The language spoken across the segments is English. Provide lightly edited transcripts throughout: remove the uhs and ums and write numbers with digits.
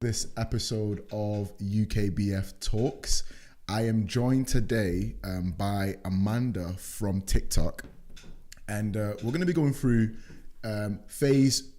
This episode of UKBF Talks. I am joined today by Amanda from TikTok, and we're going to be going through phase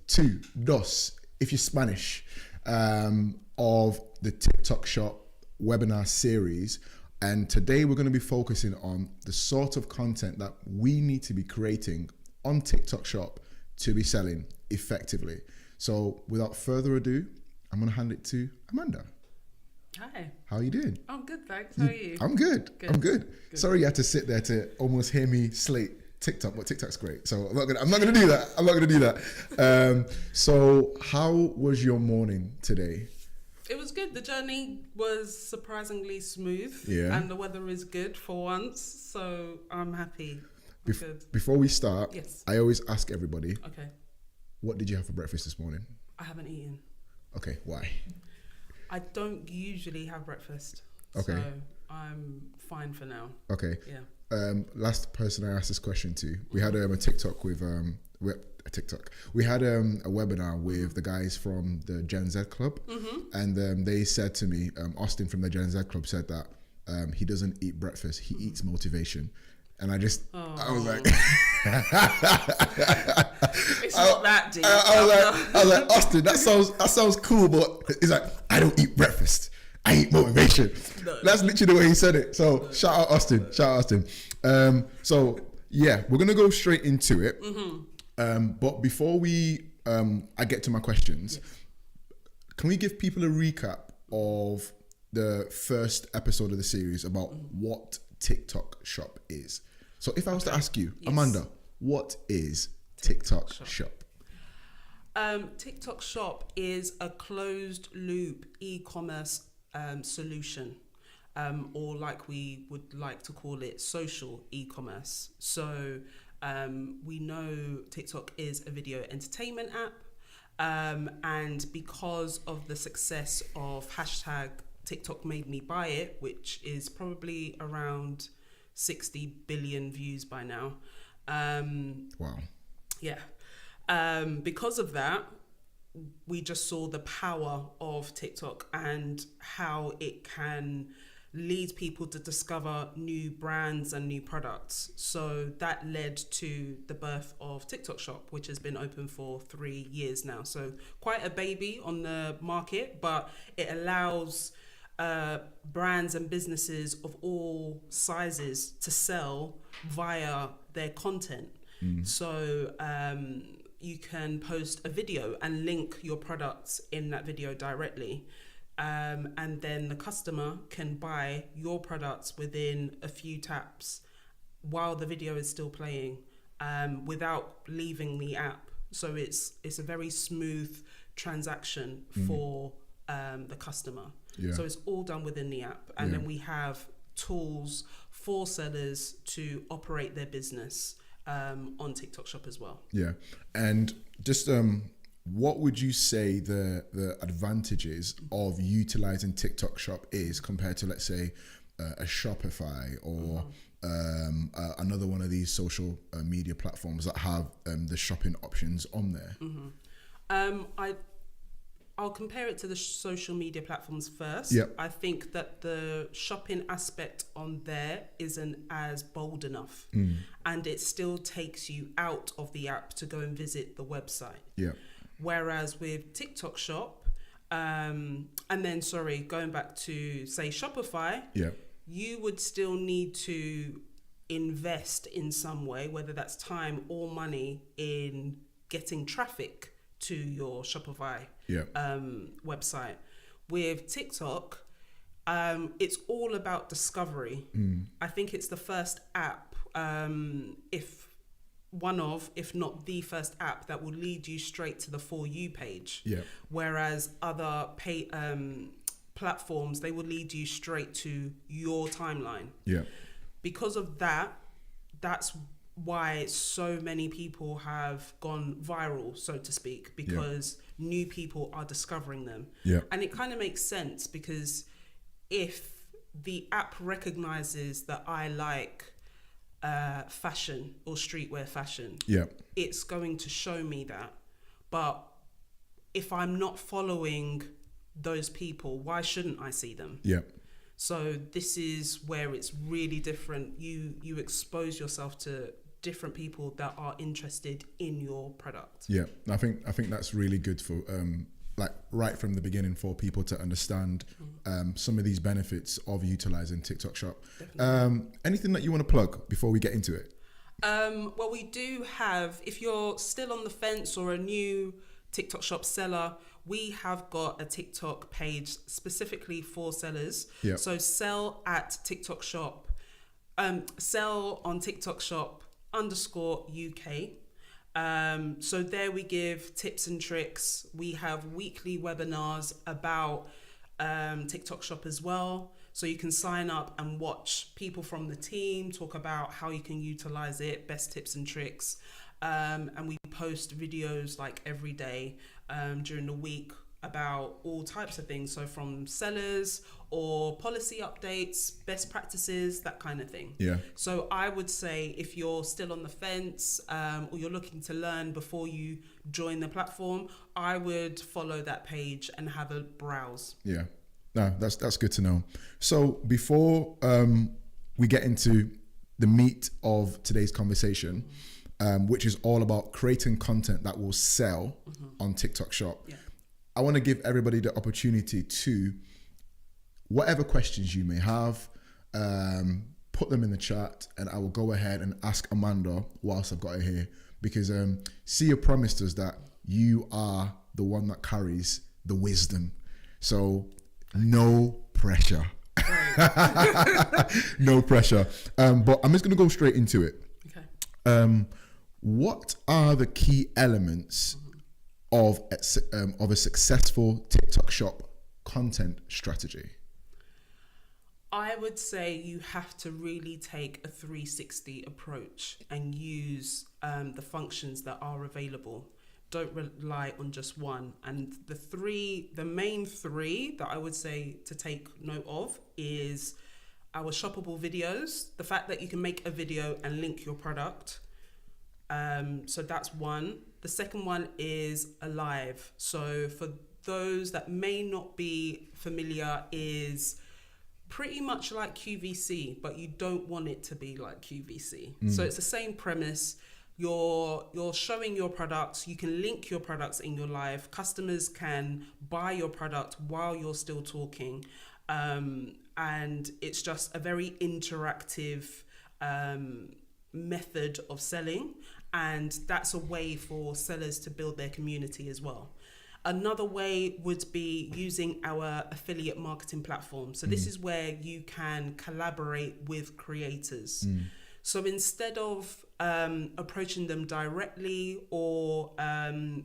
two, dos, if you're Spanish, of the TikTok Shop webinar series. And today we're going to be focusing on the sort of content that we need to be creating on TikTok Shop to be selling effectively. So without further ado, I'm going to hand it to Amanda. Hi. How are you doing? I'm good, thanks. How are you? I'm good. I'm good. Sorry you had to sit there to almost hear me slate TikTok, but TikTok's great. So I'm not gonna do that. So how was your morning today? It was good. The journey was surprisingly smooth. Yeah. And the weather is good for once. So I'm happy. Good. Before we start, Yes. I always ask everybody, Okay. what did you have for breakfast this morning? I haven't eaten. Okay, why? I don't usually have breakfast. Okay. So I'm fine for now. Okay. Yeah. Last person I asked this question to, we had a TikTok with we had a webinar with the guys from the Gen Z Club, and they said to me, Austin from the Gen Z Club said that he doesn't eat breakfast, he eats motivation. And I was like, It's not that deep. I was like, Austin, that sounds cool, but he's like, I don't eat breakfast, I eat motivation. No. That's literally the way he said it. So shout out Austin. So yeah, we're gonna go straight into it. But before I get to my questions, can we give people a recap of the first episode of the series about what TikTok Shop is? So if I was to ask you, Amanda, what is TikTok Shop? TikTok Shop is a closed loop e-commerce solution, or like we would like to call it, social e-commerce. So we know TikTok is a video entertainment app, and because of the success of hashtag TikTok made me buy it, which is probably around 60 billion views by now. Wow. Yeah. Because of that, we just saw the power of TikTok and how it can lead people to discover new brands and new products. So that led to the birth of TikTok Shop, which has been open for 3 years now. So quite a baby on the market, but it allows brands and businesses of all sizes to sell via their content. So you can post a video and link your products in that video directly, and then the customer can buy your products within a few taps while the video is still playing, without leaving the app. So it's a very smooth transaction for the customer. Yeah. So it's all done within the app. And then we have tools for sellers to operate their business on TikTok Shop as well. Yeah. And just what would you say the advantages of utilizing TikTok Shop is compared to, let's say, a Shopify or another one of these social media platforms that have the shopping options on there? I'll compare it to the social media platforms first. Yep. I think that the shopping aspect on there isn't as bold enough, and it still takes you out of the app to go and visit the website. Yeah. Whereas with TikTok Shop, going back to say Shopify, you would still need to invest in some way, whether that's time or money, in getting traffic to your Shopify website. With TikTok, it's all about discovery. I think it's the first app, if not the first app, that will lead you straight to the For You page. Whereas other platforms, they will lead you straight to your timeline. Because of that, that's why so many people have gone viral, so to speak, because new people are discovering them. And it kind of makes sense, because if the app recognizes that I like fashion or streetwear fashion, it's going to show me that. But if I'm not following those people, why shouldn't I see them? Yeah. So this is where it's really different. You expose yourself to different people that are interested in your product. Yeah, I think that's really good for like right from the beginning for people to understand some of these benefits of utilizing TikTok Shop. Anything that you want to plug before we get into it? Well, we do have, if you're still on the fence or a new TikTok Shop seller, we have got a TikTok page specifically for sellers. Yeah. So sell at TikTok Shop, sell on TikTok Shop _UK. So there we give tips and tricks. We have weekly webinars about TikTok Shop as well. So you can sign up and watch people from the team talk about how you can utilize it, best tips and tricks. And we post videos like every day during the week about all types of things. So from sellers or policy updates, best practices, that kind of thing. Yeah. So I would say if you're still on the fence or you're looking to learn before you join the platform, I would follow that page and have a browse. Yeah. No, that's good to know. So before we get into the meat of today's conversation, which is all about creating content that will sell on TikTok Shop. Yeah. I want to give everybody the opportunity to, whatever questions you may have, put them in the chat and I will go ahead and ask Amanda whilst I've got her here, because Sia promised us that you are the one that carries the wisdom. So no pressure. No pressure. But I'm just going to go straight into it. Okay. What are the key elements of a successful TikTok Shop content strategy? I would say you have to really take a 360 approach and use the functions that are available. Don't rely on just one. And the main three that I would say to take note of is our shoppable videos, the fact that you can make a video and link your product. So that's one. The second one is a live. So for those that may not be familiar, is pretty much like QVC, but you don't want it to be like QVC. So it's the same premise. You're showing your products. You can link your products in your live. Customers can buy your product while you're still talking. And it's just a very interactive method of selling. And that's a way for sellers to build their community as well. Another way would be using our affiliate marketing platform. So this is where you can collaborate with creators. So instead of approaching them directly or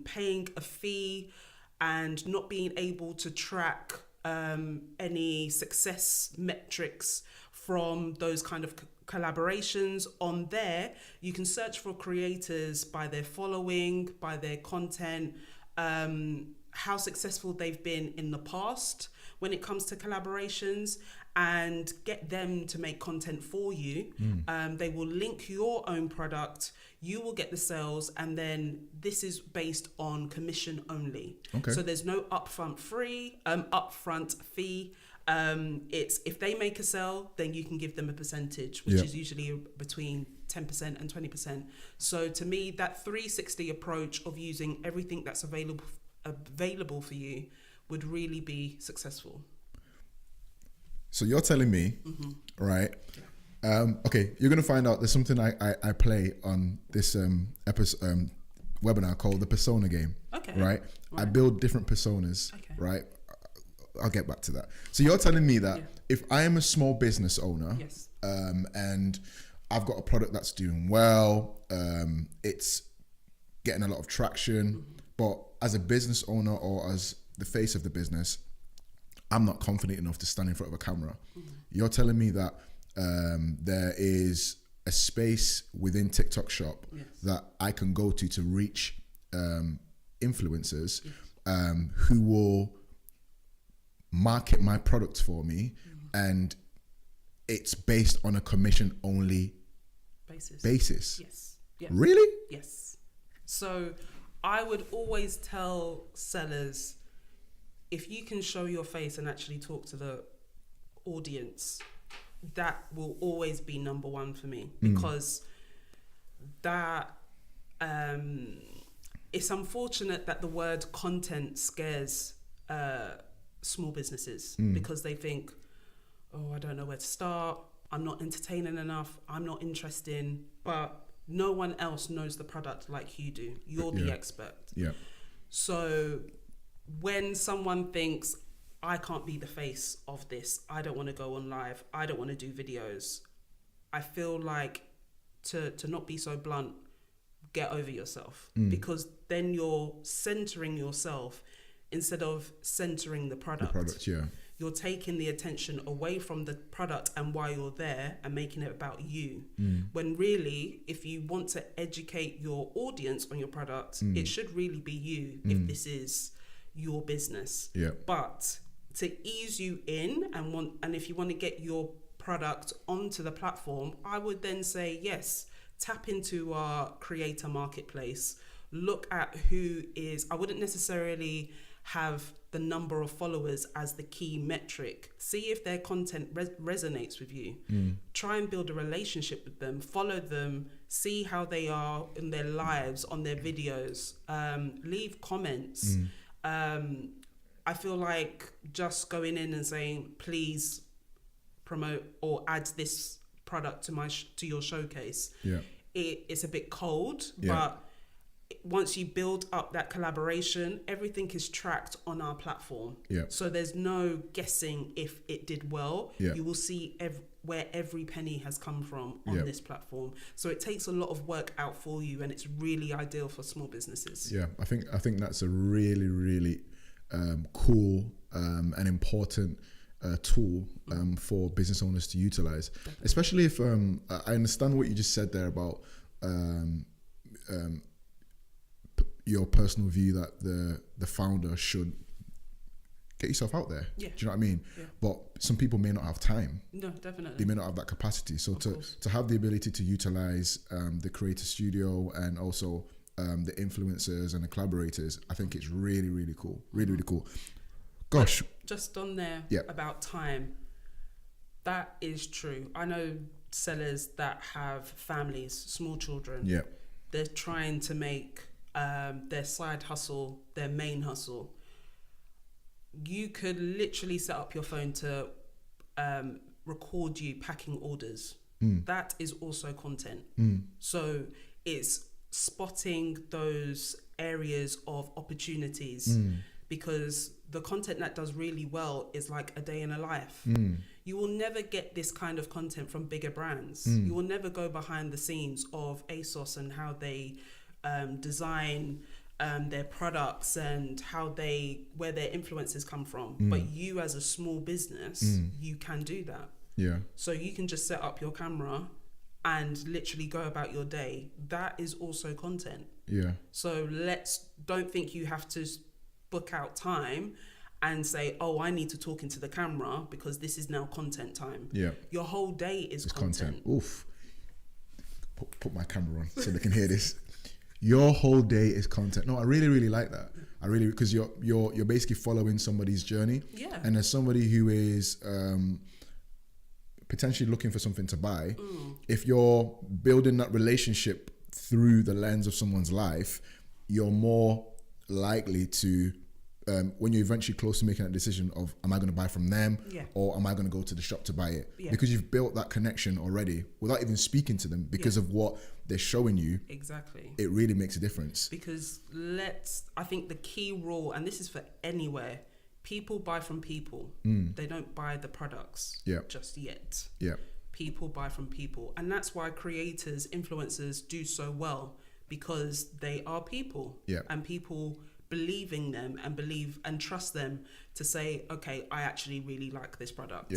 paying a fee and not being able to track any success metrics from those kind of collaborations on there, you can search for creators by their following, by their content, how successful they've been in the past when it comes to collaborations, and get them to make content for you. They will link your own product, you will get the sales, and then this is based on commission only. Okay. So there's no upfront fee. It's if they make a sale, then you can give them a percentage, which is usually between 10% and 20%. So to me, that 360 approach of using everything that's available for you would really be successful. So you're telling me, right? Okay, you're gonna find out there's something I play on this episode webinar called the Persona Game. Okay. Right? I build different personas. Okay. Right? I'll get back to that. So you're telling me that if I am a small business owner, and I've got a product that's doing well, it's getting a lot of traction, but as a business owner or as the face of the business, I'm not confident enough to stand in front of a camera. You're telling me that there is a space within TikTok Shop that I can go to reach influencers who will market my product for me, and it's based on a commission only basis. Yes. Really? Yes. So I would always tell sellers, if you can show your face and actually talk to the audience, that will always be number one for me, because that it's unfortunate that the word content scares small businesses, because they think, oh, I don't know where to start, I'm not entertaining enough, I'm not interesting. But no one else knows the product like you do. You're the expert. Yeah. So when someone thinks, I can't be the face of this, I don't want to go on live, I don't want to do videos, I feel like, to not be so blunt, get over yourself, because then you're centering yourself instead of centering the product. The product, yeah. You're taking the attention away from the product and why you're there and making it about you. When really, if you want to educate your audience on your product, it should really be you, if this is your business. Yeah. But to ease you in and if you want to get your product onto the platform, I would then say, yes, tap into our creator marketplace. Look at who is, I wouldn't necessarily have the number of followers as the key metric. See if their content resonates with you. Try and build a relationship with them, follow them, see how they are in their lives, on their videos, leave comments. I feel like just going in and saying, please promote or add this product to your showcase, it's a bit cold, but once you build up that collaboration, everything is tracked on our platform. So there's no guessing if it did well. You will see where every penny has come from on this platform. So it takes a lot of work out for you, and it's really ideal for small businesses. Yeah, I think that's a really, really cool and important tool for business owners to utilize. Definitely. Especially if I understand what you just said there about your personal view that the founder should get yourself out there. Do you know what I mean? But some people may not have time. No, definitely. They may not have that capacity. So to have the ability to utilize the creator studio and also the influencers and the collaborators, I think it's really, really cool. Really, really cool. Gosh. Just on there about time, that is true. I know sellers that have families, small children. They're trying to make their side hustle their main hustle. You could literally set up your phone to record you packing orders. That is also content. So it's spotting those areas of opportunities, because the content that does really well is like a day in a life. You will never get this kind of content from bigger brands. You will never go behind the scenes of ASOS and how they design their products and where their influences come from. But you as a small business, you can do that. So you can just set up your camera and literally go about your day. That is also content. So don't think you have to book out time and say, oh, I need to talk into the camera because this is now content time. Your whole day is content. Oof. Put my camera on so they can hear this. Your whole day is content. No, I really, really like that. I really, because you're basically following somebody's journey. And as somebody who is potentially looking for something to buy, if you're building that relationship through the lens of someone's life, you're more likely to, when you're eventually close to making that decision of, am I going to buy from them or am I going to go to the shop to buy it? Because you've built that connection already without even speaking to them, because of what they're showing you. Exactly. It really makes a difference. Because I think the key rule, and this is for anywhere, people buy from people. They don't buy the products just yet. People buy from people. And that's why creators, influencers do so well, because they are people. And people believe in them and trust them to say, okay, I actually really like this product.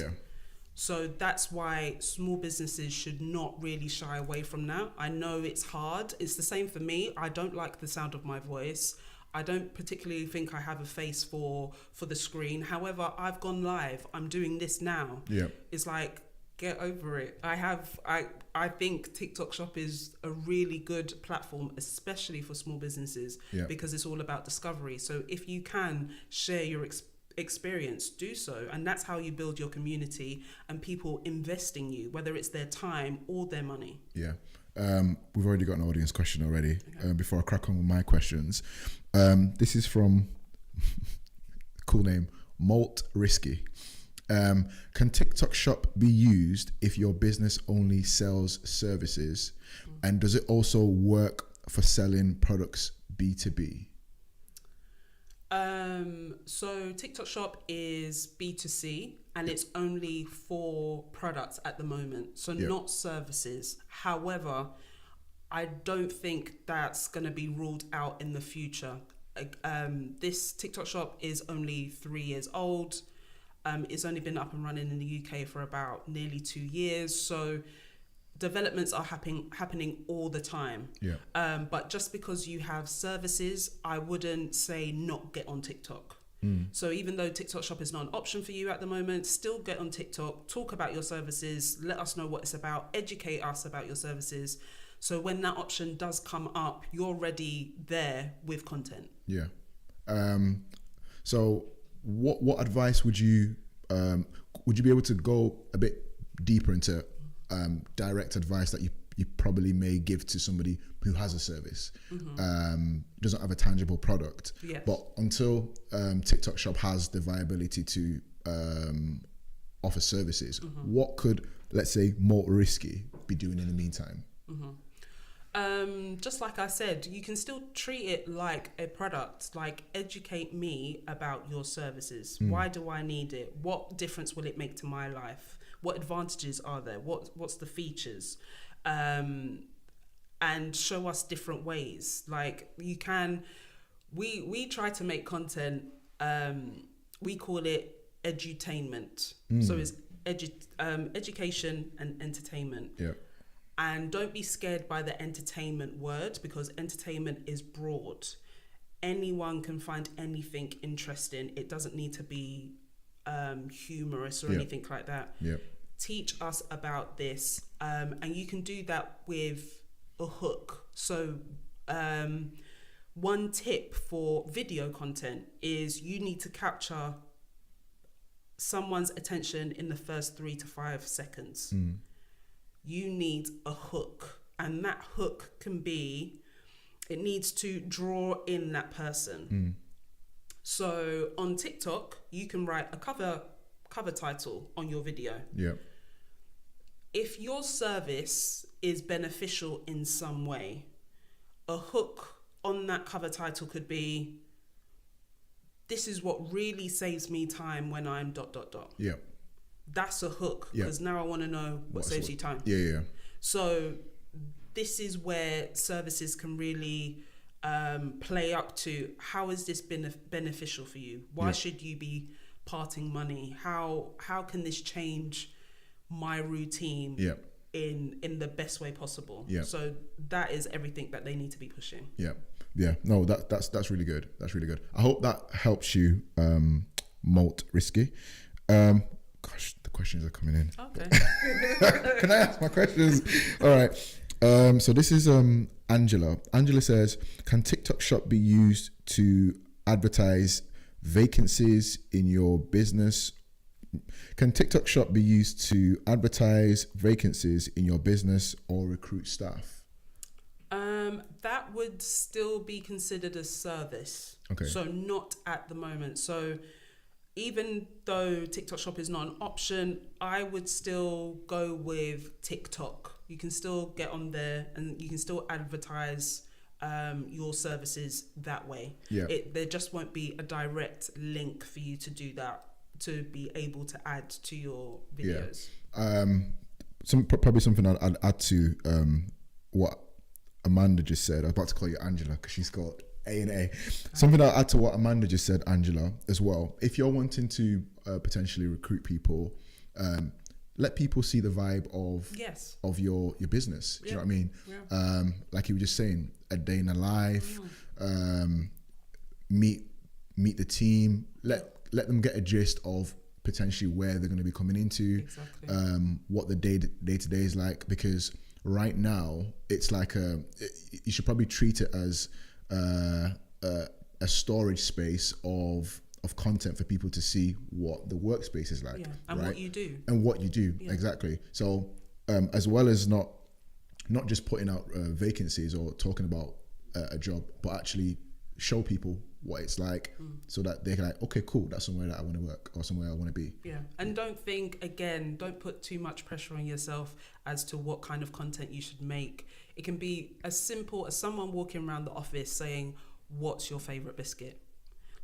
So that's why small businesses should not really shy away from that. I know it's hard. It's the same for me. I don't like the sound of my voice. I don't particularly think I have a face for the screen. However, I've gone live. I'm doing this now. It's like, Get over it. I think TikTok Shop is a really good platform, especially for small businesses, because it's all about discovery. So if you can share your experience, do so, and that's how you build your community and people invest in you, whether it's their time or their money. We've already got an audience question already. Before I crack on with my questions, this is from cool name Malt Risky. Can TikTok Shop be used if your business only sells services? And does it also work for selling products B2B? So TikTok Shop is B2C and it's only for products at the moment, so not services. However, I don't think that's going to be ruled out in the future. This TikTok Shop is only 3 years old. It's only been up and running in the UK for about nearly 2 years. So developments are happening all the time. But just because you have services, I wouldn't say not get on TikTok. So even though TikTok Shop is not an option for you at the moment, still get on TikTok, talk about your services, let us know what it's about, educate us about your services. So when that option does come up, you're already there with content. So what advice would you be able to go a bit deeper into direct advice that you probably may give to somebody who has a service, doesn't have a tangible product, but until TikTok Shop has the viability to offer services, what could, let's say, Malt Risky be doing in the meantime? Just like I said, you can still treat it like a product, like educate me about your services. Why do I need it? What difference will it make to my life? What advantages are there? What's the features? And show us different ways. Like you can, we try to make content, we call it edutainment. So it's education and entertainment. And don't be scared by the entertainment word, because entertainment is broad. Anyone can find anything interesting. It doesn't need to be humorous or anything like that. Teach us about this. And you can do that with a hook. So one tip for video content is you need to capture someone's attention in the first 3 to 5 seconds. You need a hook, and that hook it needs to draw in that person. So on TikTok, you can write a cover title on your video. If your service is beneficial in some way, a hook on that cover title could be, this is what really saves me time when I'm ... That's a hook, because now I want to know what saves you time. So this is where services can really play up to, how is this beneficial for you? Why should you be parting money? How can this change my routine in the best way possible? So that is everything that they need to be pushing. No, that's really good. That's really good. I hope that helps you, Malt Risky. Gosh, the questions are coming in. Okay. Can I ask my questions? All right. So this is Angela. Angela says, can TikTok Shop be used to advertise vacancies in your business? Can TikTok Shop be used to advertise vacancies in your business or recruit staff? That would still be considered a service. So not at the moment. So even though TikTok Shop is not an option, I would still go with TikTok. You can still get on there and you can still advertise your services that way. There just won't be a direct link for you to do that, to be able to add to your videos. Probably something I'd add to what Amanda just said. I was about to call you Angela because she's got A&A. Something I'll add to what Amanda just said, Angela, as well. If you're wanting to potentially recruit people, let people see the vibe of your business. Do you know what I mean? Like you were just saying, a day in a life, meet the team, let them get a gist of potentially where they're going to be coming into, Exactly. what the day to day is like, because right now it's like you should probably treat it as a storage space of content for people to see what the workspace is like, and right? what you do. And what you do, exactly. So as well as not just putting out vacancies or talking about a job, but actually show people what it's like, so that they can like, okay, cool, that's somewhere that I want to work or somewhere I want to be. Yeah, and don't put too much pressure on yourself as to what kind of content you should make. It can be as simple as someone walking around the office saying, what's your favorite biscuit?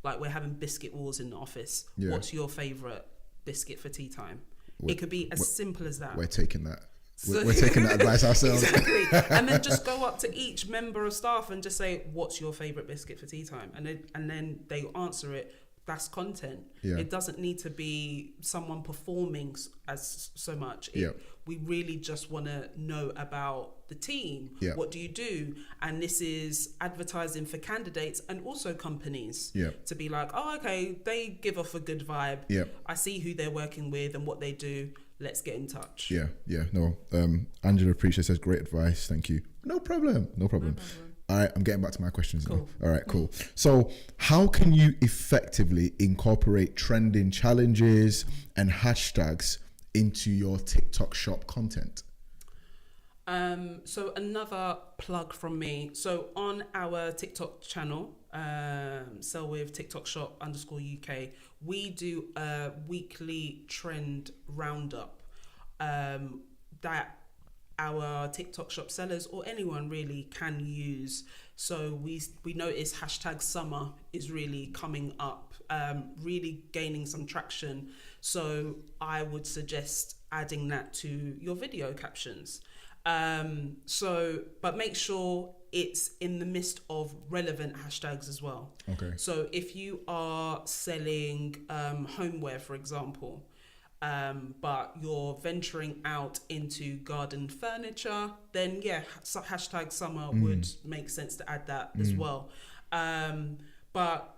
Like, we're having biscuit wars in the office. Yeah. What's your favorite biscuit for tea time? It could be as simple as that. We're taking that. We're taking that advice ourselves. Exactly. And then just go up to each member of staff and just say, what's your favorite biscuit for tea time? And then they answer it. That's content. Yeah. It doesn't need to be someone performing as so much. We really just want to know about the team. Yeah. What do you do? And this is advertising for candidates and also companies to be like, oh, okay, they give off a good vibe. Yeah. I see who they're working with and what they do. Let's get in touch. Yeah. No. Angela Appreciate says, great advice. Thank you. No problem. All right, I'm getting back to my questions now. All right, cool. So how can you effectively incorporate trending challenges and hashtags into your TikTok shop content? So another plug from me. So on our TikTok channel, Sell with TikTok Shop _UK, we do a weekly trend roundup that our TikTok shop sellers or anyone really can use. So we notice hashtag summer is really coming up, really gaining some traction. So I would suggest adding that to your video captions. But make sure it's in the midst of relevant hashtags as well. Okay. So if you are selling homeware, for example, but you're venturing out into garden furniture, then hashtag summer would make sense to add that as well. But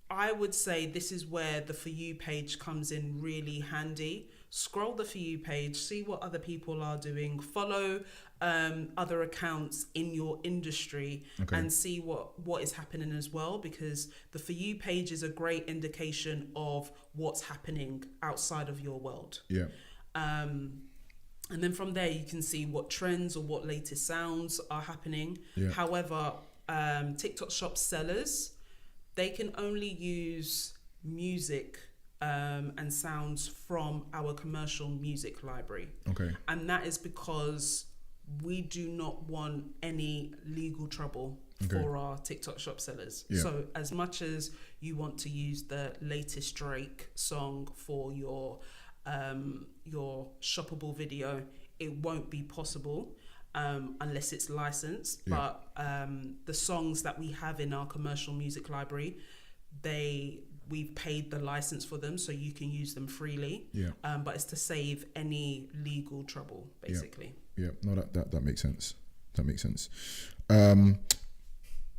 I would say this is where the For You page comes in really handy. Scroll the For You page, see what other people are doing, follow other accounts in your industry, and see what is happening as well, because the For You page is a great indication of what's happening outside of your world. And then from there you can see what trends or what latest sounds are happening. However, TikTok shop sellers, they can only use music and sounds from our commercial music library. And that is because we do not want any legal trouble for our TikTok shop sellers. So as much as you want to use the latest Drake song for your shoppable video, it won't be possible unless it's licensed. But the songs that we have in our commercial music library, we've paid the license for them, so you can use them freely. But it's to save any legal trouble, basically. No, that makes sense.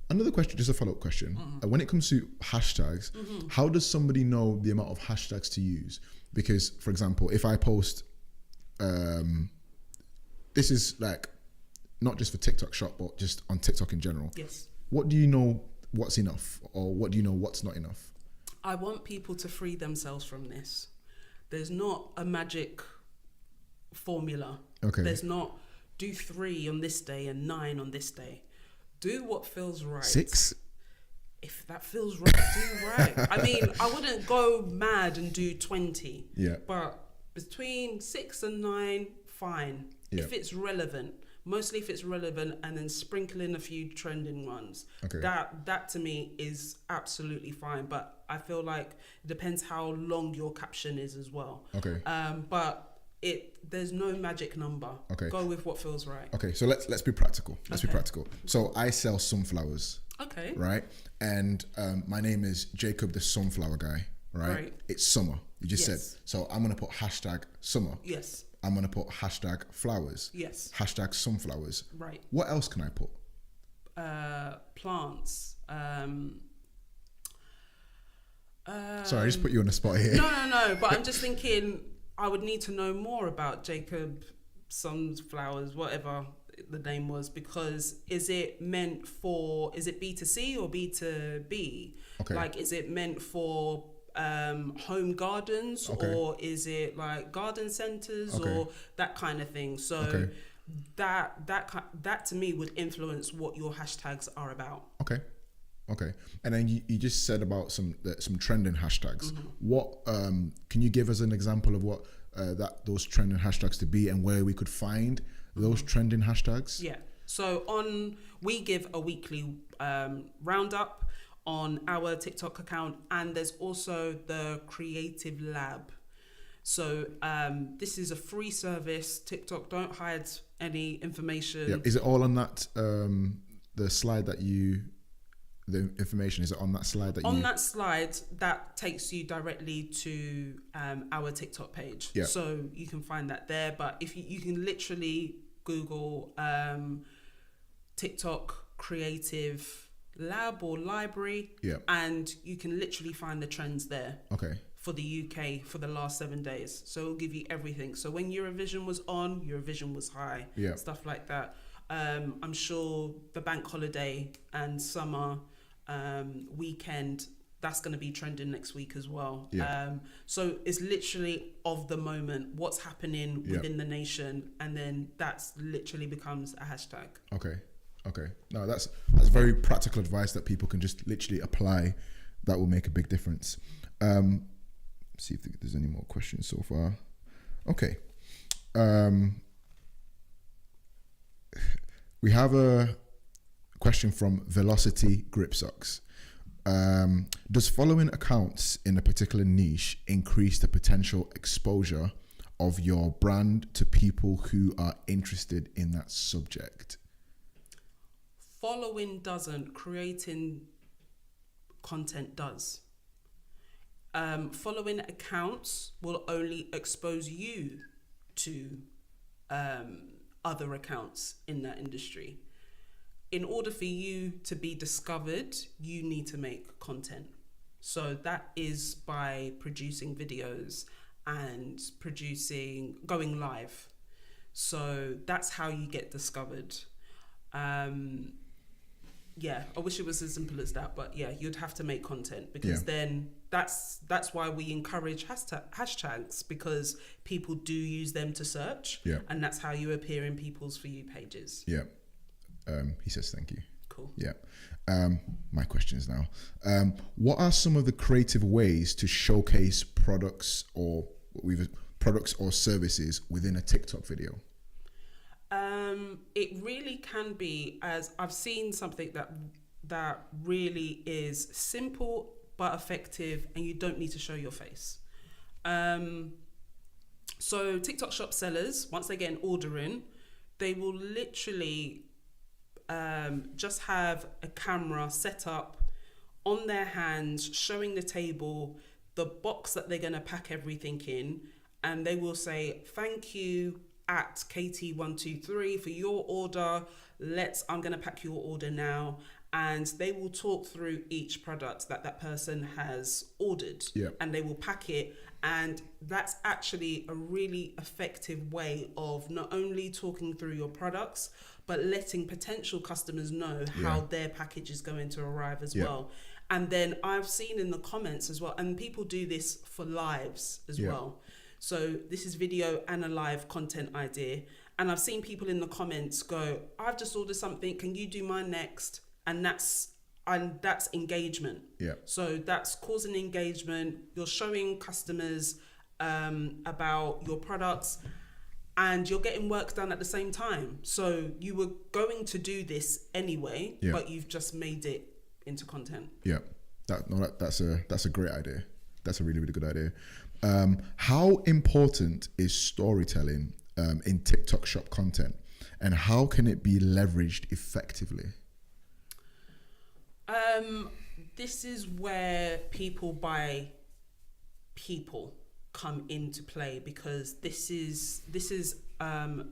Another question, just a follow-up question. When it comes to hashtags, how does somebody know the amount of hashtags to use? Because, for example, if I post, this is like not just for TikTok shop, but just on TikTok in general. What do you know what's enough, or what do you know what's not enough? I want people to free themselves from this. There's not a magic formula. There's not do 3 on this day and 9 on this day. Do what feels right. 6? If that feels right, do right. I mean, I wouldn't go mad and do 20. But between 6 and 9, fine. If it's relevant. Mostly if it's relevant, and then sprinkle in a few trending ones. That to me is absolutely fine. But I feel like it depends how long your caption is as well. But there's no magic number. Go with what feels right. So let's be practical. Be practical. So I sell sunflowers. Right? And my name is Jacob the Sunflower Guy. Right? It's summer. You just said. So I'm gonna put hashtag summer. I'm going to put hashtag flowers. Hashtag sunflowers. What else can I put? Sorry, I just put you on the spot here. No. But I'm just thinking I would need to know more about Jacob Sunflowers, whatever the name was, because is it B2C or B2B? Okay. Like, is it meant for home gardens, or is it like garden centers, or that kind of thing? So that to me would influence what your hashtags are about. Okay. And then you just said about some trending hashtags. What can you give us an example of what those trending hashtags to be, and where we could find those trending hashtags? Yeah. So we give a weekly roundup on our TikTok account, and there's also the Creative Lab. So this is a free service. TikTok don't hide any information. Yeah. Is it all on that the slide that the information, is it on that slide that slide that takes you directly to our TikTok page? Yeah. So you can find that there, but if you can literally Google TikTok Creative Lab or Library, and you can literally find the trends there. For the UK for the last 7 days. So it'll give you everything. So when Eurovision was on, Eurovision was high. Stuff like that. I'm sure the bank holiday and summer weekend, that's going to be trending next week as well. So it's literally of the moment, what's happening within the nation, and then that's literally becomes a hashtag. Okay. No, that's very practical advice that people can just literally apply. That will make a big difference. See if there's any more questions so far. Okay. We have a question from Velocity Grip Socks. Does following accounts in a particular niche increase the potential exposure of your brand to people who are interested in that subject? Following doesn't, creating content does. Following accounts will only expose you to other accounts in that industry. In order for you to be discovered, you need to make content. So that is by producing videos and going live. So that's how you get discovered. I wish it was as simple as that, but you'd have to make content, because then that's why we encourage hashtags, because people do use them to search, and that's how you appear in people's For You pages. He says thank you. Cool. My questions now. What are some of the creative ways to showcase products or services within a TikTok video? It really can be, as I've seen something that really is simple but effective, and you don't need to show your face. So TikTok shop sellers, once they get an order in, they will literally just have a camera set up on their hands, showing the table, the box that they're going to pack everything in, and they will say, "Thank you at KT123 for your order. I'm going to pack your order now." And they will talk through each product that person has ordered, and they will pack it. And that's actually a really effective way of not only talking through your products, but letting potential customers know how their package is going to arrive as well. And then I've seen in the comments as well, and people do this for lives as well. So this is video and a live content idea. And I've seen people in the comments go, "I've just ordered something, can you do mine next?" And that's engagement. So that's causing engagement. You're showing customers about your products, and you're getting work done at the same time. So you were going to do this anyway, but you've just made it into content. That's a great idea. That's a really, really good idea. How important is storytelling in TikTok shop content, and how can it be leveraged effectively? This is where people by people come into play, because this is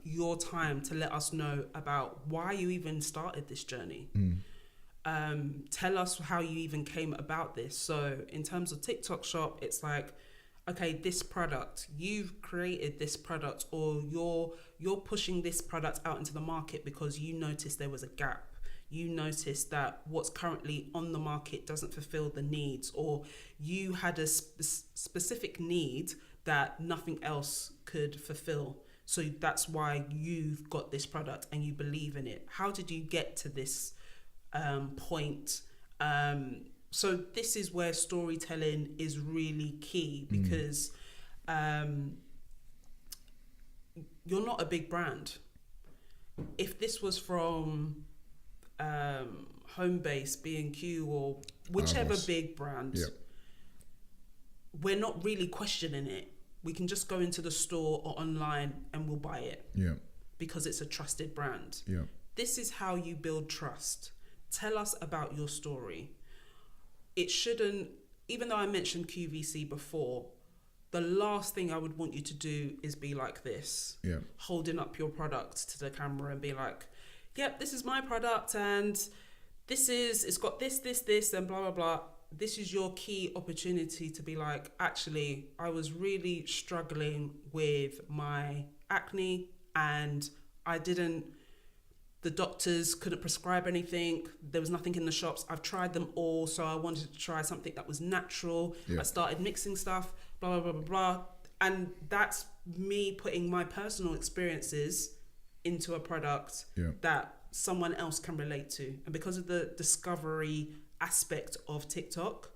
your time to let us know about why you even started this journey. Tell us how you even came about this. So in terms of TikTok Shop, it's like, okay, this product, you've created this product, or you're pushing this product out into the market because you noticed there was a gap. You noticed that what's currently on the market doesn't fulfill the needs, or you had a specific need that nothing else could fulfill. So that's why you've got this product and you believe in it. How did you get to this point? So this is where storytelling is really key, because you're not a big brand. If this was from Homebase, B&Q, or whichever big brand, we're not really questioning it. We can just go into the store or online and we'll buy it because it's a trusted brand. This is how you build trust. Tell us about your story. It shouldn't, even though I mentioned QVC before, the last thing I would want you to do is be like this, holding up your product to the camera and be like, yep, this is my product, and it's got this, and blah, blah, blah. This is your key opportunity to be like, actually, I was really struggling with my acne, and the doctors couldn't prescribe anything. There was nothing in the shops. I've tried them all, so I wanted to try something that was natural. I started mixing stuff, blah, blah, blah, blah, blah. And that's me putting my personal experiences into a product that someone else can relate to. And because of the discovery aspect of TikTok,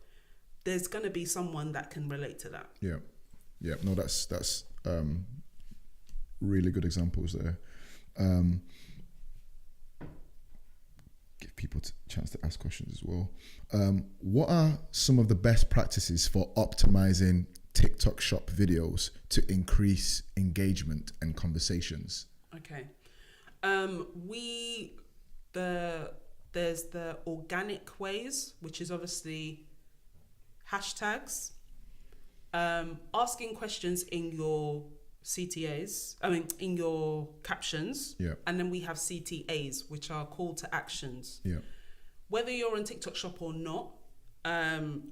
there's going to be someone that can relate to that. No, that's really good examples there. Give people a chance to ask questions as well. What are some of the best practices for optimizing TikTok Shop videos to increase engagement and conversations? Okay. There's the organic ways, which is obviously hashtags, asking questions in your in your captions, and then we have CTAs, which are call to actions. Whether you're on TikTok Shop or not,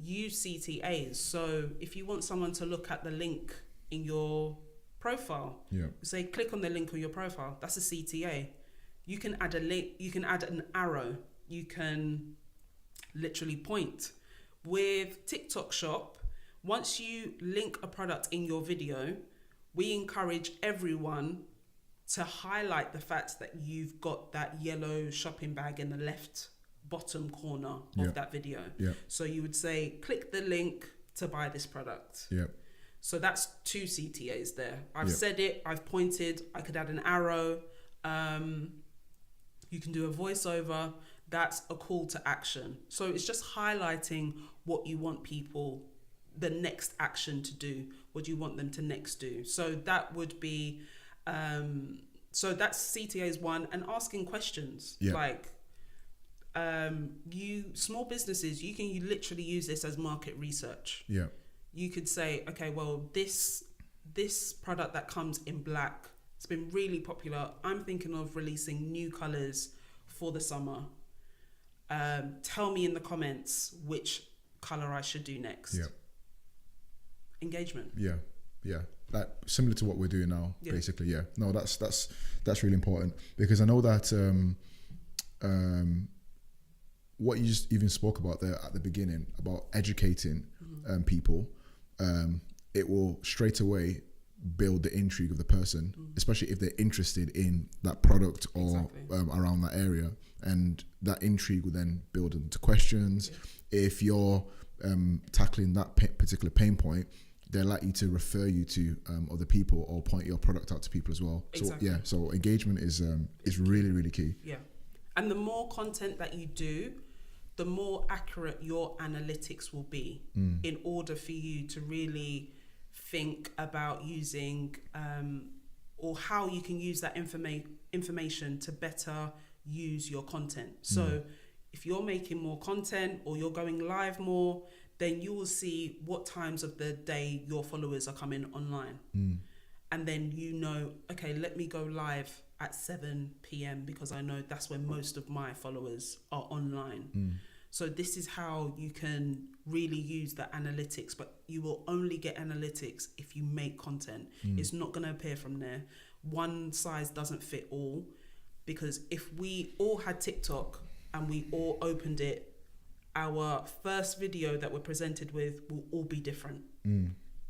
use CTAs. So if you want someone to look at the link in your profile, say click on the link on your profile, that's a CTA. You can add a link, you can add an arrow, you can literally point. With TikTok Shop, once you link a product in your video, we encourage everyone to highlight the fact that you've got that yellow shopping bag in the left bottom corner of that video. So you would say, click the link to buy this product. So that's 2 CTAs there. I've said it, I've pointed, I could add an arrow. You can do a voiceover. That's a call to action. So it's just highlighting what you want people, the next action to do. What do you want them to next do? So that would be, so that's CTAs 1, and asking questions. Like, small businesses, you literally use this as market research. You could say, okay, well, this product that comes in black, it's been really popular. I'm thinking of releasing new colors for the summer. Tell me in the comments which color I should do next. Engagement. Like similar to what we're doing now, basically. No, that's really important, because I know that what you just even spoke about there at the beginning about educating people, it will straight away build the intrigue of the person, especially if they're interested in that product or around that area, and that intrigue will then build into questions. If you're tackling that particular pain point, they're likely to refer you to other people or point your product out to people as well. So engagement is really, really key. And the more content that you do, the more accurate your analytics will be in order for you to really think about using or how you can use that information to better use your content. So if you're making more content or you're going live more, then you will see what times of the day your followers are coming online. And then okay, let me go live at 7 p.m. because I know that's when most of my followers are online. So this is how you can really use the analytics, but you will only get analytics if you make content. It's not going to appear from there. One size doesn't fit all, because if we all had TikTok and we all opened it, our first video that we're presented with will all be different.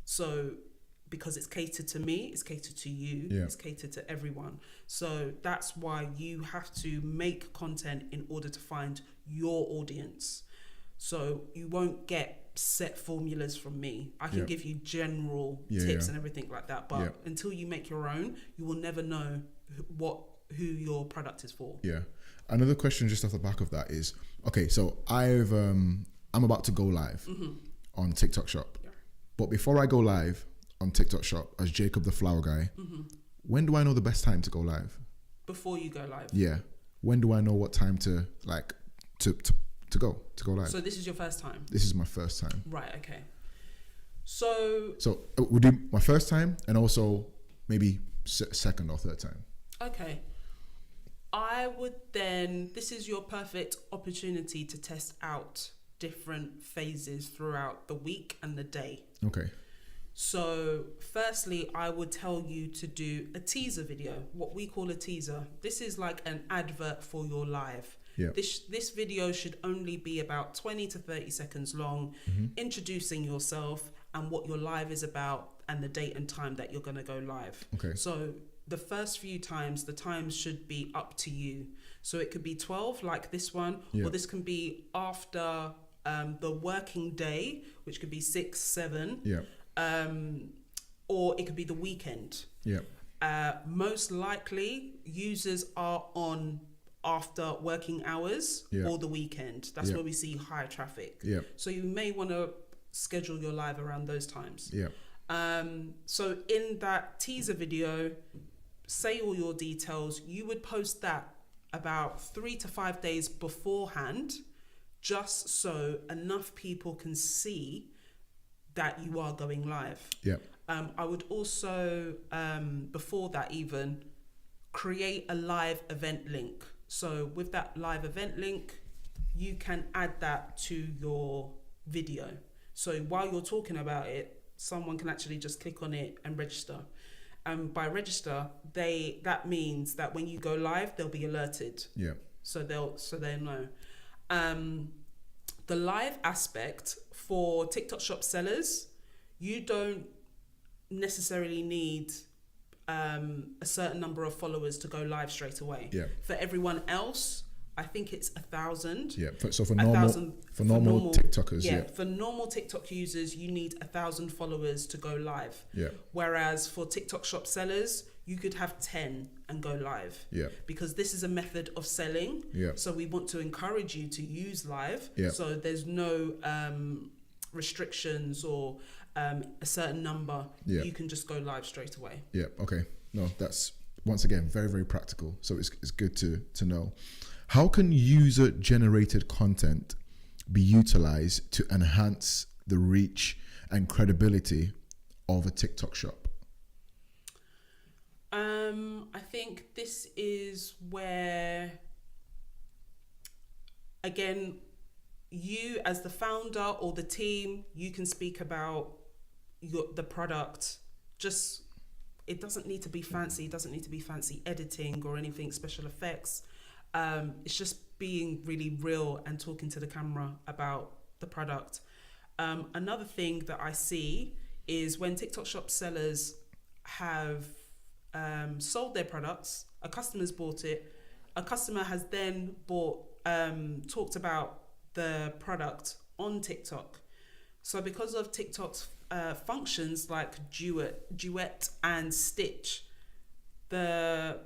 So because it's catered to me, it's catered to you, it's catered to everyone. So that's why you have to make content in order to find your audience. So you won't get set formulas from me. I can give you general tips and everything like that, but until you make your own, you will never know who your product is for. Yeah. Another question just off the back of that is, okay, so I'm about to go live on TikTok Shop. But before I go live on TikTok Shop as Jacob the Flower Guy, when do I know the best time to go live? Before you go live. Yeah. When do I know what time to go live? So this is your first time? This is my first time. Right, okay. So we'll do my first time and also maybe second or third time. Okay. I would then, this is your perfect opportunity to test out different phases throughout the week and the day. Okay. So firstly, I would tell you to do a teaser video, what we call a teaser. This is like an advert for your live. Yeah. This video should only be about 20 to 30 seconds long, introducing yourself and what your live is about and the date and time that you're going to go live. Okay. So the first few times, the times should be up to you. So it could be 12 like this one, or this can be after the working day, which could be 6, 7. Yeah. Or it could be the weekend. Yeah. Most likely, users are on after working hours or the weekend. That's where we see high traffic. Yeah. So you may want to schedule your live around those times. Yeah. So in that teaser video, say all your details. You would post that about 3 to 5 days beforehand, just so enough people can see that you are going live. Yeah. I would also, before that even, create a live event link. So with that live event link, you can add that to your video. So while you're talking about it, someone can actually just click on it and register. By register, that means that when you go live, they'll be alerted. Yeah. So they'll know. The live aspect for TikTok Shop sellers, you don't necessarily need a certain number of followers to go live straight away. Yeah. For everyone else, I think it's 1,000. Yeah. So for normal TikTokers, yeah. For normal TikTok users, you need 1,000 followers to go live. Yeah. Whereas for TikTok Shop sellers, you could have 10 and go live. Yeah. Because this is a method of selling. Yeah. So we want to encourage you to use live. Yeah. So there's no restrictions or a certain number. Yeah. You can just go live straight away. Yeah. Okay. No, that's once again very, very practical. So it's good to know. How can user-generated content be utilized to enhance the reach and credibility of a TikTok shop? I think this is where, again, you as the founder or the team, you can speak about the product. Just, it doesn't need to be fancy. It doesn't need to be fancy editing or anything, special effects. It's just being really real and talking to the camera about the product. Another thing that I see is when TikTok Shop sellers have sold their products, a customer's bought it, a customer has then talked about the product on TikTok. So because of TikTok's functions like duet and stitch, the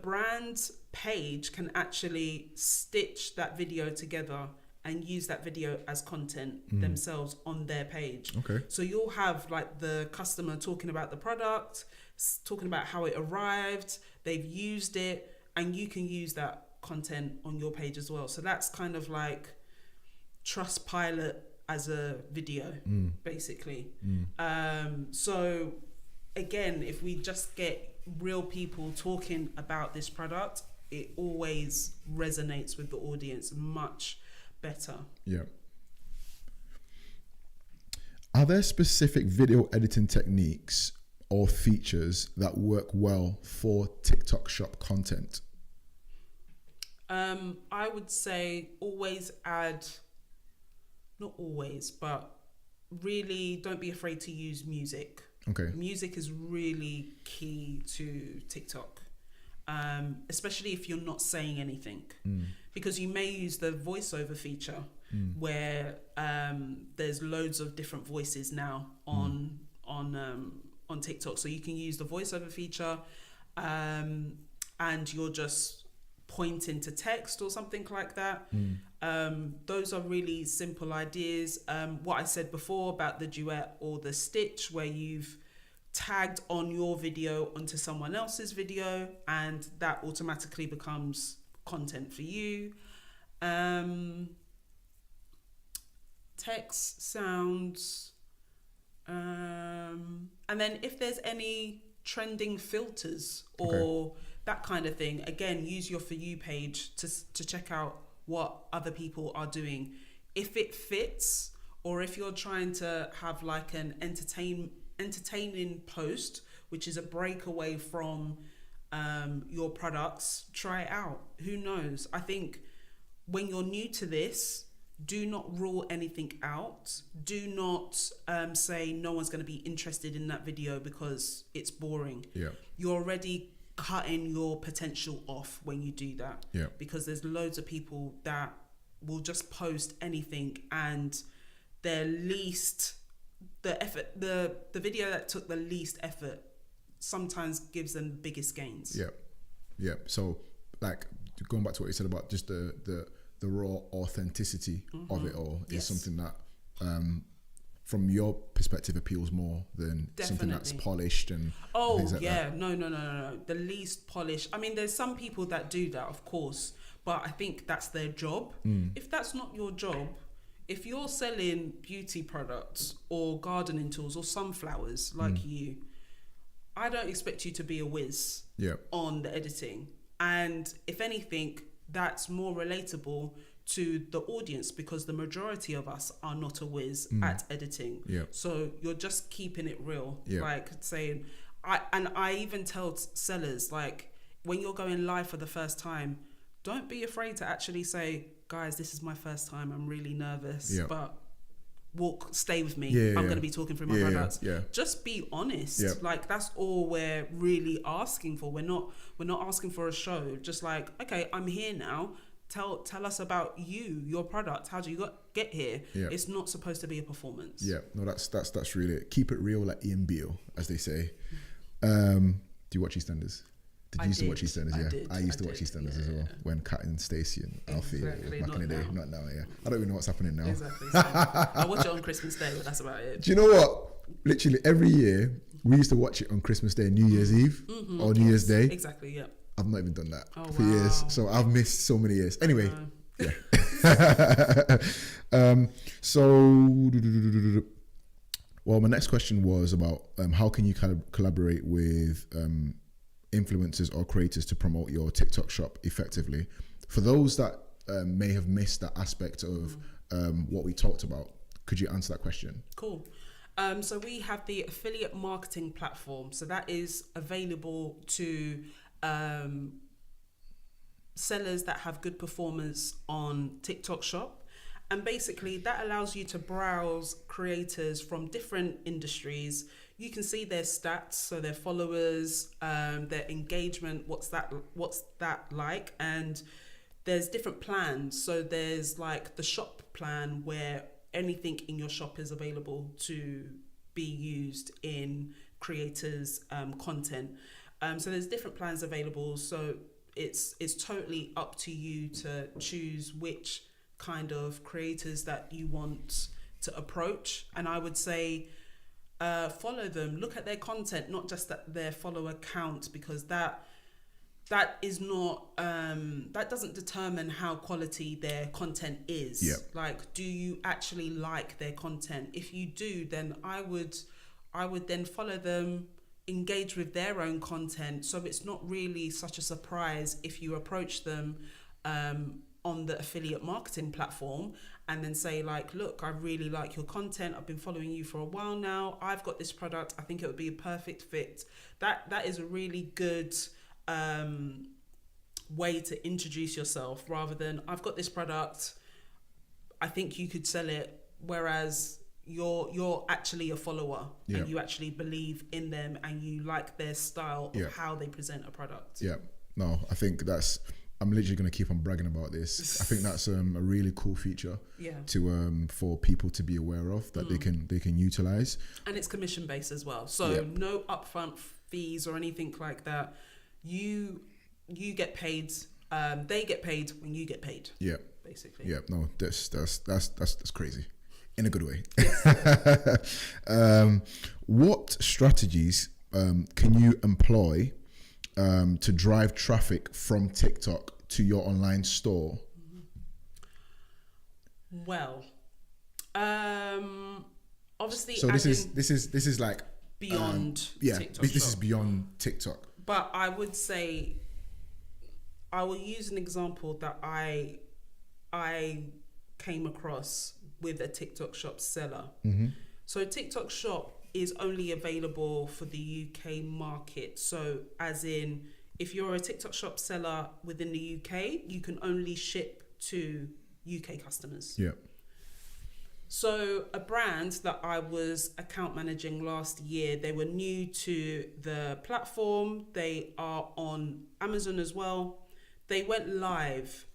brand page can actually stitch that video together and use that video as content themselves on their page. Okay. So you'll have like the customer talking about the product, talking about how it arrived, they've used it, and you can use that content on your page as well. So that's kind of like Trustpilot as a video, basically. So again, if we just get real people talking about this product, it always resonates with the audience much better. Yeah. Are there specific video editing techniques or features that work well for TikTok Shop content? I would say always add, not always, but really don't be afraid to use music. Okay. Music is really key to TikTok, especially if you're not saying anything, because you may use the voiceover feature where there's loads of different voices now on TikTok. So you can use the voiceover feature, and you're just pointing to text or something like that. Those are really simple ideas. What I said before about the duet or the stitch, where you've tagged on your video onto someone else's video, and that automatically becomes content for you. Text, sounds, and then if there's any trending filters or that kind of thing, again, use your For You page to check out what other people are doing. If it fits, or if you're trying to have like an entertaining post, which is a breakaway from your products, try it out. Who knows? I think when you're new to this, do not rule anything out. Do not say no one's going to be interested in that video because it's boring. Yeah. You're already cutting your potential off when you do that. Yeah. Because there's loads of people that will just post anything, and their least, the effort, the video that took the least effort sometimes gives them the biggest gains. Yeah. Yeah. So like going back to what you said about just the raw authenticity of it all is something that from your perspective appeals more than something that's polished and things like that. No, the least polished. I mean, there's some people that do that, of course, but I think that's their job. If that's not your job, if you're selling beauty products or gardening tools or sunflowers like you, I don't expect you to be a whiz on the editing. And if anything, that's more relatable to the audience, because the majority of us are not a whiz at editing. So you're just keeping it real, like saying, I even tell sellers, like, when you're going live for the first time, don't be afraid to actually say, guys, this is my first time, I'm really nervous, but stay with me. I'm going to be talking through my products. Just be honest. Like, that's all we're really asking for. We're not asking for a show. Just like, okay, I'm here now. Tell us about you, your product. How do you get here? It's not supposed to be a performance. No, that's really it. Keep it real, like Ian Beale, as they say. Do you watch EastEnders? Did you used to watch EastEnders? I used to watch EastEnders as well, when Kat and Stacey and Alfie back in the day. Not now, I don't even know what's happening now. Exactly. I watch it on Christmas Day, but that's about it. Do you know what? Literally every year, we used to watch it on Christmas Day, New Year's Eve, or New Year's Day. Exactly, yeah. I've not even done that for years, so I've missed so many years. Anyway, well, my next question was about how can you kind of collaborate with influencers or creators to promote your TikTok shop effectively? For those that may have missed that aspect of what we talked about, could you answer that question? Cool. So we have the affiliate marketing platform. So that is available to sellers that have good performance on TikTok shop. And basically that allows you to browse creators from different industries. You can see their stats, so their followers, their engagement, what's that like? And there's different plans. So there's like the shop plan, where anything in your shop is available to be used in creators' content. So there's different plans available. So it's totally up to you to choose which kind of creators that you want to approach. And I would say follow them, look at their content, not just at their follower count, because that is not that doesn't determine how quality their content is. Like, do you actually like their content? If you do, then I would then follow them, engage with their own content, so it's not really such a surprise if you approach them on the affiliate marketing platform and then say like, look, I really like your content, I've been following you for a while now, I've got this product, I think it would be a perfect fit. That is a really good way to introduce yourself, rather than I've got this product, I think you could sell it, whereas you're actually a follower, and you actually believe in them and you like their style of how they present a product. No, I think I'm literally going to keep on bragging about this. I think that's a really cool feature to for people to be aware of, that they can utilize. And it's commission based as well, so no upfront fees or anything like that. You get paid, they get paid when you get paid. Basically. No, that's crazy. In a good way. Yes. What strategies can you employ to drive traffic from TikTok to your online store? Well, obviously, so this is like beyond TikTok. This is beyond TikTok. But I would say, I will use an example that I came across with a TikTok shop seller. So TikTok shop is only available for the UK market. So as in, if you're a TikTok shop seller within the UK, you can only ship to UK customers. So a brand that I was account managing last year, they were new to the platform. They are on Amazon as well. They went live.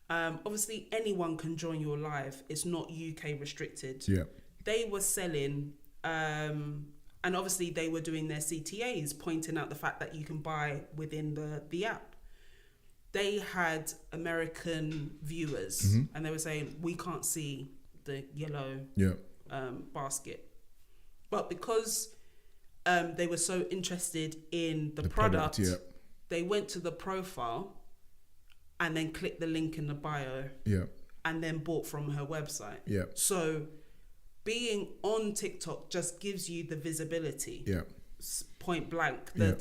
Obviously, anyone can join your live. It's not UK restricted. They were selling, and obviously they were doing their CTAs, pointing out the fact that you can buy within the app. They had American viewers, and they were saying, we can't see the yellow basket. But because they were so interested in the product, they went to the profile and then clicked the link in the bio and then bought from her website. So being on TikTok just gives you the visibility. Point blank. The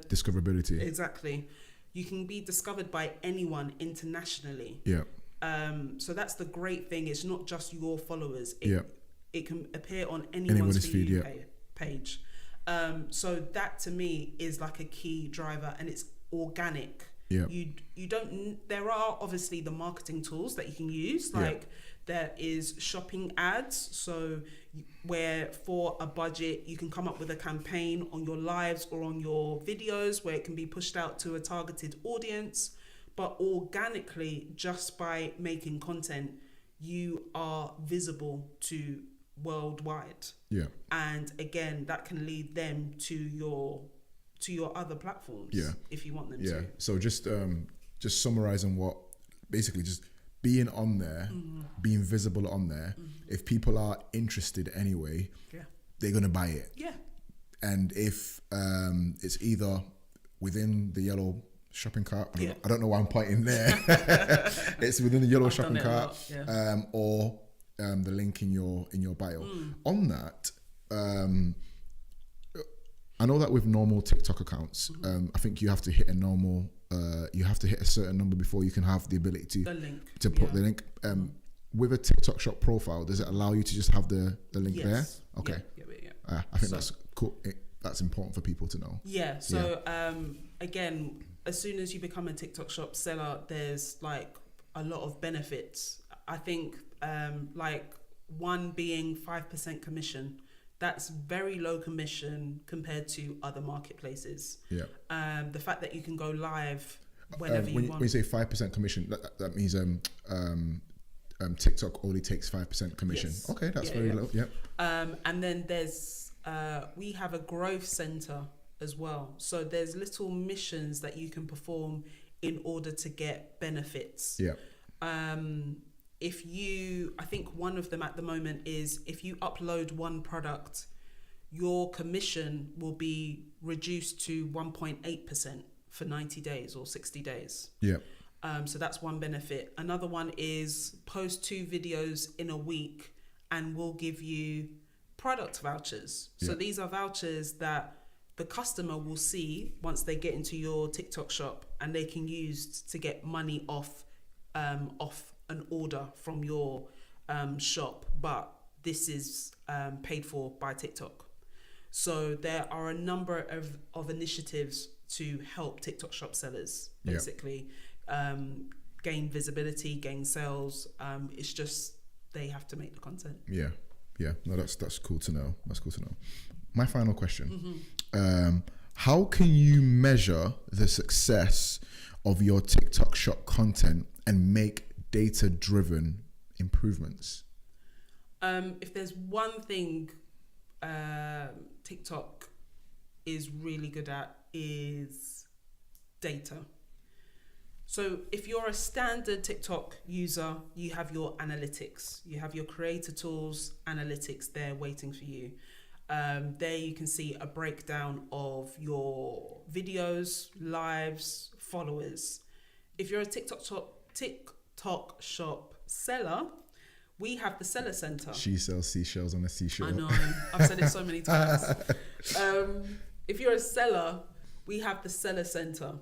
discoverability. Exactly. You can be discovered by anyone internationally. So that's the great thing. It's not just your followers. It can appear on anyone's feed page. So that to me is like a key driver, and it's organic. You don't. There are obviously the marketing tools that you can use, like there is shopping ads. So where for a budget you can come up with a campaign on your lives or on your videos where it can be pushed out to a targeted audience. But organically, just by making content, you are visible to worldwide. And again, that can lead them to your other platforms if you want them to. So just summarizing what basically just being on there, being visible on there. If people are interested anyway, they're gonna buy it. And if it's either within the yellow shopping cart, I don't know why I'm pointing there. It's within the yellow shopping cart, or the link in your bio. On that, I know that with normal TikTok accounts, I think you have to hit a certain number before you can have the ability to put the link. With a TikTok shop profile, does it allow you to just have the link there? Okay. I think that's cool. That's important for people to know. So again, as soon as you become a TikTok shop seller, there's like a lot of benefits. I think like one being 5% commission. That's very low commission compared to other marketplaces. The fact that you can go live whenever you want. When you say 5% commission, that means TikTok only takes 5% commission. Okay, that's very low. And then there's we have a growth center as well. So there's little missions that you can perform in order to get benefits. I think one of them at the moment is if you upload one product, your commission will be reduced to 1.8% for 90 days or 60 days. So that's one benefit. Another one is post 2 videos in a week and we'll give you product vouchers. So Yeah. these are vouchers that the customer will see once they get into your TikTok shop, and they can use to get money off an order from your shop. But this is paid for by TikTok. So there are a number of initiatives to help TikTok shop sellers basically gain visibility, gain sales. It's just they have to make the content. Yeah. No, that's cool to know. That's cool to know. My final question: how can you measure the success of your TikTok shop content and make data-driven improvements? If there's one thing TikTok is really good at, is data. So if you're a standard TikTok user, you have your analytics, you have your creator tools, analytics there waiting for you. There you can see a breakdown of your videos, lives, followers. If you're a TikTok shop seller, we have the seller center. She sells seashells on a seashore. I know, I've said it so many times. If you're a seller, we have the seller center.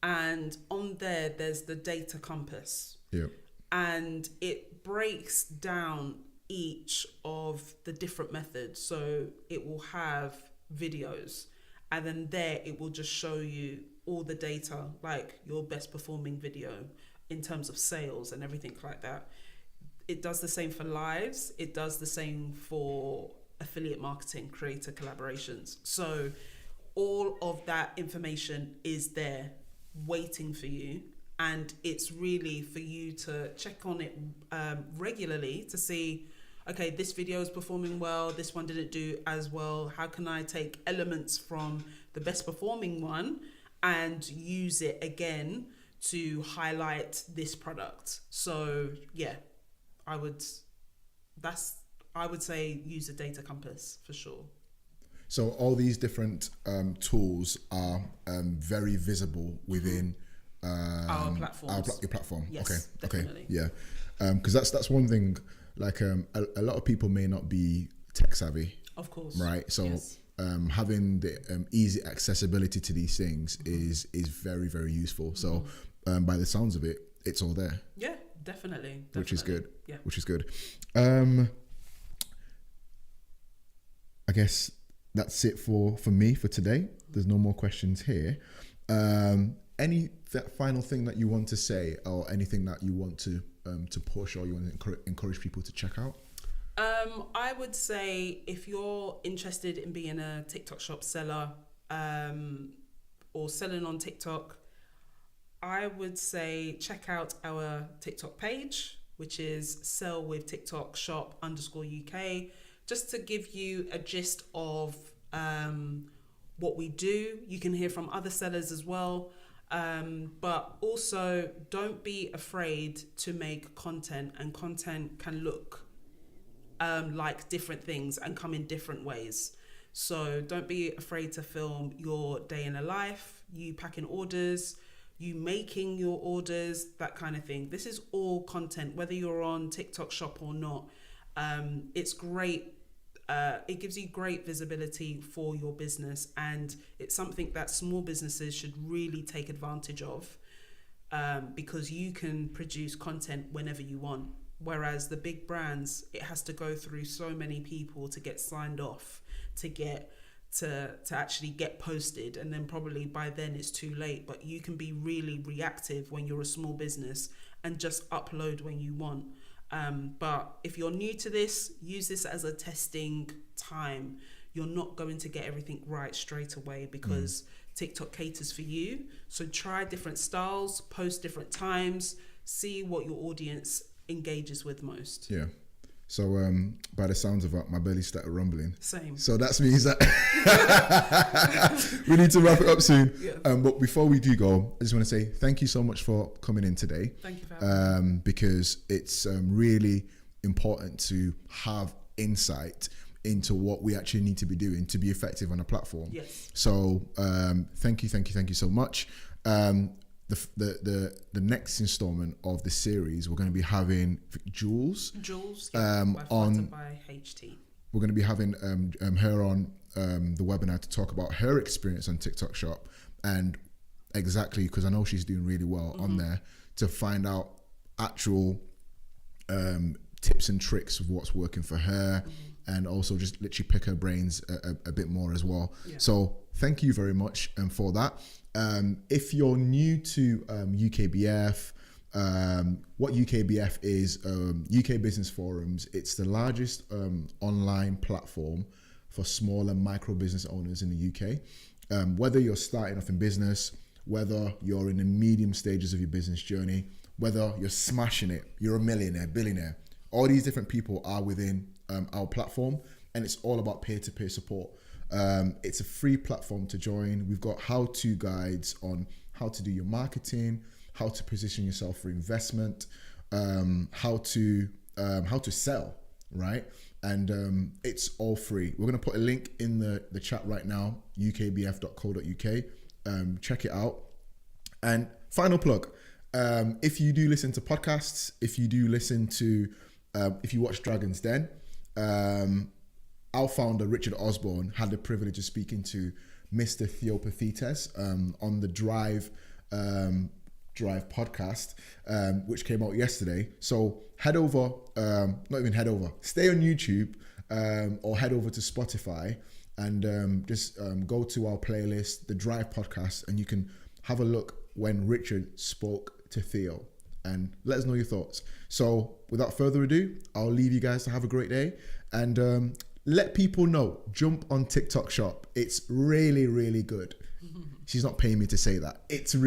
And on there's the data compass. Yep. And it breaks down each of the different methods. So it will have videos, and then there it will just show you all the data, like your best performing video in terms of sales and everything like that. It does the same for lives. It does the same for affiliate marketing, creator collaborations. So all of that information is there waiting for you. And it's really for you to check on it regularly to see, okay, this video is performing well, this one didn't do as well. How can I take elements from the best performing one and use it again to highlight this product? So yeah, I would say use a data compass for sure. So all these different tools are very visible within our platforms. Your platform. Yes, Okay. definitely. Yeah. Because that's one thing. Like a lot of people may not be tech savvy. Of course. Right. So yes. Having the easy accessibility to these things is very, very useful. So by the sounds of it, it's all there. Yeah, definitely. Which is good. Yeah. Which is good. I guess that's it for me for today. There's no more questions here. Any final thing that you want to say, or anything that you want to push, or you want to encourage people to check out? I would say if you're interested in being a TikTok shop seller or selling on TikTok, I would say check out our TikTok page, which is Sell with TikTok Shop _UK, just to give you a gist of what we do. You can hear from other sellers as well. But also don't be afraid to make content, and content can look like different things and come in different ways. So don't be afraid to film your day in a life, you packing orders, you making your orders, that kind of thing. This is all content, whether you're on TikTok shop or not. It's great. It gives you great visibility for your business, and it's something that small businesses should really take advantage of, because you can produce content whenever you want. Whereas the big brands, it has to go through so many people to get signed off, to actually get posted, and then probably by then it's too late. But you can be really reactive when you're a small business and just upload when you want. But if you're new to this, use this as a testing time. You're not going to get everything right straight away, because TikTok caters for you. So try different styles, post different times, see what your audience engages with most. Yeah. So by the sounds of it, my belly started rumbling. Same. So that means that we need to wrap it up soon. Yeah. But before we do go, I just want to say thank you so much for coming in today. Thank you for having me. Because it's really important to have insight into what we actually need to be doing to be effective on a platform. Yes. So thank you so much. The next installment of the series, we're going to be having Jules on on by HT. we're going to be having her on the webinar to talk about her experience on TikTok Shop, and exactly, because I know she's doing really well on there, to find out actual tips and tricks of what's working for her, and also just literally pick her brains a bit more as well. So thank you very much for that. If you're new to UKBF, what UKBF is, UK Business Forums, it's the largest online platform for small and micro business owners in the UK. Whether you're starting off in business, whether you're in the medium stages of your business journey, whether you're smashing it, you're a millionaire, billionaire, all these different people are within our platform, and it's all about peer-to-peer support. It's a free platform to join. We've got how-to guides on how to do your marketing, how to position yourself for investment, how to sell, right? And it's all free. We're going to put a link in the chat right now, ukbf.co.uk. Check it out. And final plug, if you do listen to podcasts, if you do listen to, if you watch Dragon's Den, our founder, Richard Osborne, had the privilege of speaking to Mr. Theopathetes on the Drive podcast, which came out yesterday. So head over, not even head over, stay on YouTube, or head over to Spotify and just go to our playlist, the Drive podcast, and you can have a look when Richard spoke to Theo, and let us know your thoughts. So without further ado, I'll leave you guys to have a great day, and let people know, jump on TikTok Shop. It's really, really good. She's not paying me to say that. It's really